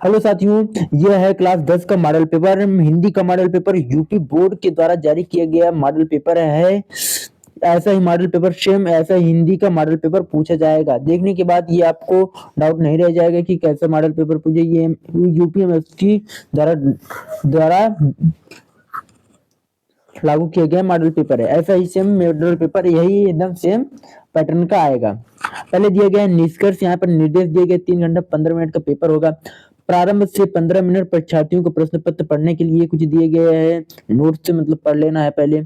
Hello साथियों, यह है क्लास 10 का मॉडल पेपर। हिंदी का मॉडल पेपर यूपी बोर्ड के द्वारा जारी किया गया मॉडल पेपर है। ऐसा ही मॉडल पेपर सेम ऐसा हिंदी का मॉडल पेपर पूछा जाएगा। देखने के बाद ये आपको डाउट नहीं रह जाएगा कि कैसा मॉडल पेपर पूछे। ये यूपीएमएससी द्वारा लागू किया गया मॉडल पेपर है। ऐसा ही सेम मॉडल पेपर यही एकदम सेम पैटर्न का आएगा। पहले दिया गया है निष्कर्ष। यहाँ पर निर्देश दिए गए 3 घंटा 15 मिनट का पेपर होगा। प्रारंभ से 15 मिनट परीक्षार्थियों को प्रश्न पत्र पढ़ने के लिए कुछ दिए गए हैं। नोट से मतलब पढ़ लेना है पहले।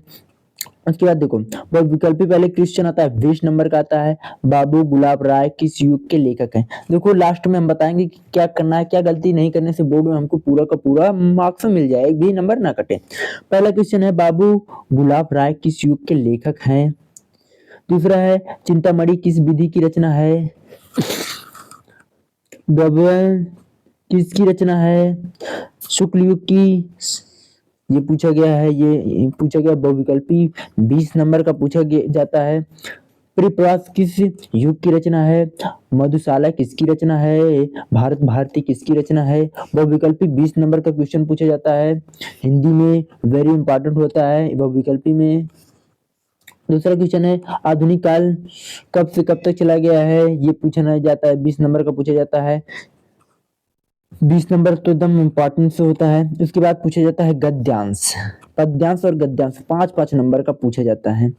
उसके बाद देखो बहुत विकल्पी पहले क्वेश्चन आता है 20 नंबर का आता है। बाबू गुलाब राय किस युग के लेखक हैं। देखो लास्ट में हम बताएंगे कि क्या करना है, क्या गलती नहीं करने से बोर्ड में हमको पूरा का पूरा मार्क्स मिल जाए, एक भी नंबर ना कटे। पहला क्वेश्चन है बाबू गुलाब राय किस युग के लेखक हैं। दूसरा है चिंतामणि किस विधि की रचना है। गबन किसकी रचना है। शुक्ल युग की ये पूछा गया है। ये पूछा गया बहुविकल्पी 20 नंबर का पूछा जाता है। परिप्रास किस युग की रचना है। मधुशाला किसकी रचना है। भारत भारती किसकी रचना है। बहुविकल्पी 20 नंबर का क्वेश्चन पूछा जाता है। हिंदी में वेरी इंपॉर्टेंट होता है बहुविकल्पी में। दूसरा क्वेश्चन है आधुनिक काल कब से कब तक चला गया है। ये पूछा जाता है 20 नंबर का पूछा जाता है। 20 नंबर तो एकदम इम्पोर्टेंट से होता है। उसके बाद पूछा जाता है गद्यांश। पद्यांश और गद्यांश 5-5 नंबर का पूछा जाता है।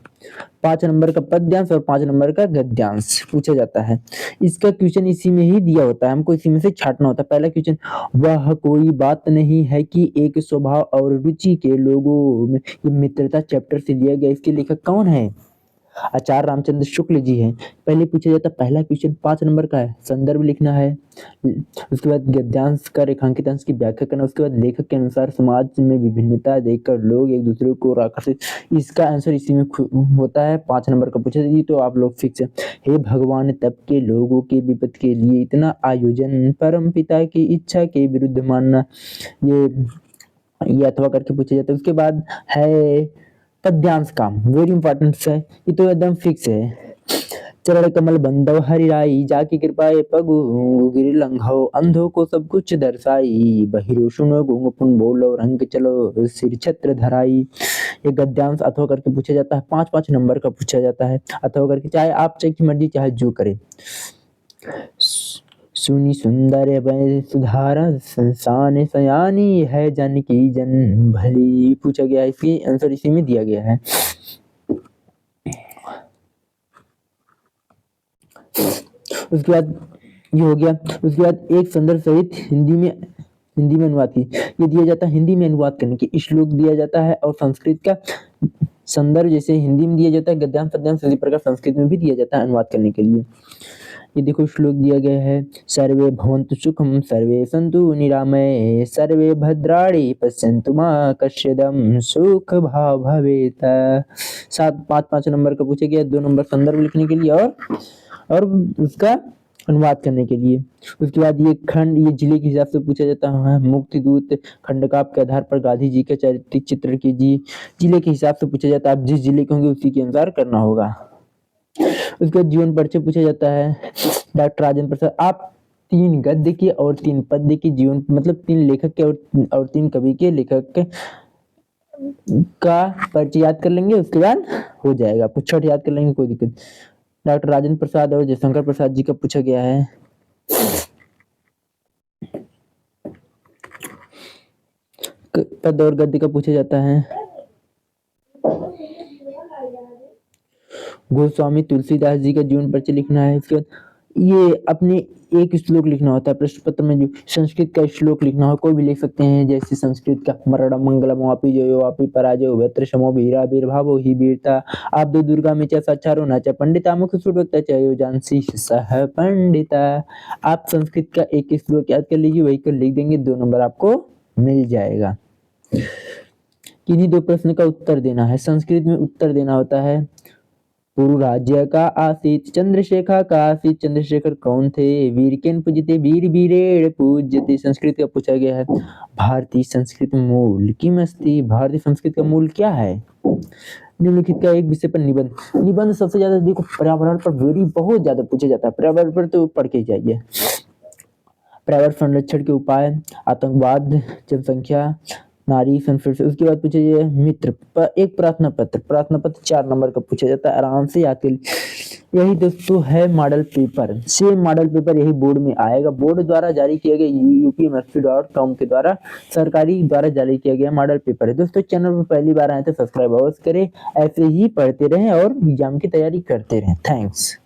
5 नंबर का पद्यांश और 5 नंबर का गद्यांश पूछा जाता है। इसका क्वेश्चन इसी में ही दिया होता है, हमको इसी में से छाटना होता है। पहला क्वेश्चन वह कोई बात नहीं है कि एक स्वभाव और रुचि के लोगों में, ये मित्रता चैप्टर से लिया गया। इसके लेखक कौन है। आचार्य रामचंद्र शुक्ल जी हैं। पहले पूछा जाता है पहला क्वेश्चन 5 नंबर का है, संदर्भ लिखना है। उसके बाद गद्यांश का रेखांकित अंश की व्याख्या करना। उसके बाद लेखक के अनुसार समाज में विभिन्नता देखकर लोग एक दूसरे को आकर्षित। इसका आंसर इसी में होता है। 5 नंबर का पूछा जाता है तो आप लोग फिक्स है। हे भगवान तब के लोगों के विपत्ति के लिए इतना आयोजन, परम पिता की इच्छा के विरुद्ध मानना। ये अथवा करके पूछा जाता है। उसके बाद है पद्यांश का, वेरी इंपॉर्टेंट है, ये तो एकदम फिक्स है। चरण कमल बंधव हरिराई जाकी कृपाए पगु गिर लंघो अंधों को सब कुछ दर्शाई बहिरो सुनो गुंग पुन बोलो रंग चलो सिर छत्र धराई। ये गद्यांश अथवा करके पूछा जाता है। 5-5 नंबर का पूछा जाता है अथवा करके, चाहे आप चाहे की मर्जी चाहे जो करे। सुनी सुंदर सुधारा संसान सयानी है जन की जन भली पूछा गया है। इसकी आंसर इसी में दिया गया है। उसके बाद ये हो गया। उसके बाद एक संदर्भ सहित हिंदी में अनुवाद की ये दिया जाता है। हिंदी में अनुवाद करने की श्लोक दिया जाता है और संस्कृत का संदर्भ जैसे हिंदी में दिया जाता है, गद्यांश पद्यांश इसी प्रकार संस्कृत में भी दिया जाता है अनुवाद करने के लिए। ये देखो श्लोक दिया गया है। सर्वे भवन्तु सुखम सर्वे सन्तु निरामये सर्वे भद्राणि पश्यन्तु मा कश्चिदं सुख भाव भवेत। 5-5 नंबर का पूछा गया। 2 नंबर संदर्भ लिखने के लिए और उसका अनुवाद करने के लिए। उसके बाद ये खंड ये जिले के हिसाब से पूछा जाता है। मुक्ति दूत खंडकाव्य के आधार पर गांधी जी के चारित्रिक चित्र की जिले के हिसाब से पूछा जाता है। आप जिस जिले के होंगे उसी के अनुसार करना होगा। उसके बाद जीवन परिचय पूछा जाता है। डॉक्टर राजेंद्र प्रसाद, आप 3 गद्य के और 3 पद्य के जीवन मतलब 3 लेखक के और 3 कवि के लेखक के का परिचय याद कर लेंगे, उसके बाद हो जाएगा। आपको छठ याद कर लेंगे कोई दिक्कत। डॉक्टर राजेंद्र प्रसाद और जयशंकर प्रसाद जी का पूछा गया है। पद और गद्य का पूछा जाता है। गोस्वामी तुलसीदास जी का जीवन परिचय लिखना है। इसके बाद ये अपने एक श्लोक लिखना होता है। प्रश्न पत्र में जो संस्कृत का श्लोक लिखना हो कोई भी लिख सकते हैं। जैसे संस्कृत का मरणम मंगलम वापी जयो वापी पराजयो भद्र शमो वीरा वीरभावो ही वीरता आप दो दुर्गा में च सच्चारो न च पंडिता मुख सुडवक्ता चयो जानसी सह पंडिता। आप संस्कृत का एक श्लोक याद कर लीजिए, वही कर लिख देंगे, 2 नंबर आपको मिल जाएगा। किन्हीं 2 प्रश्न का उत्तर देना है। संस्कृत में उत्तर देना होता है। पूर्व राज्य का आसित चंद्रशेखर का आसित चंद्रशेखर कौन थे। वीर केन पूजते वीर वीरेण पूज्यते। संस्कृत का पूछा गया है। भारतीय संस्कृत मूल किमस्ति। भारतीय संस्कृत का मूल क्या है। निम्नलिखित का एक विषय पर निबंध सबसे ज्यादा देखो पर्यावरण पर वेरी बहुत ज्यादा पूछा जाता है। पर्यावरण पर तो पढ़ के जाइए। प्राइवेट संरक्षण के उपाय, आतंकवाद, जनसंख्या, नारी संरक्षण। उसके बाद पूछा गया मित्र एक प्रार्थना पत्र 4 नंबर का पूछा जाता है, आराम से आके। यही दोस्तों है model paper. Same model paper यही बोर्ड में आएगा। बोर्ड द्वारा जारी किया गया UPMSC.com के द्वारा सरकारी द्वारा जारी किया गया मॉडल पेपर है। दोस्तों चैनल पर पहली बार आए तो सब्सक्राइब अवश्य करें। ऐसे ही पढ़ते रहें और एग्जाम की तैयारी करते रहें। थैंक्स।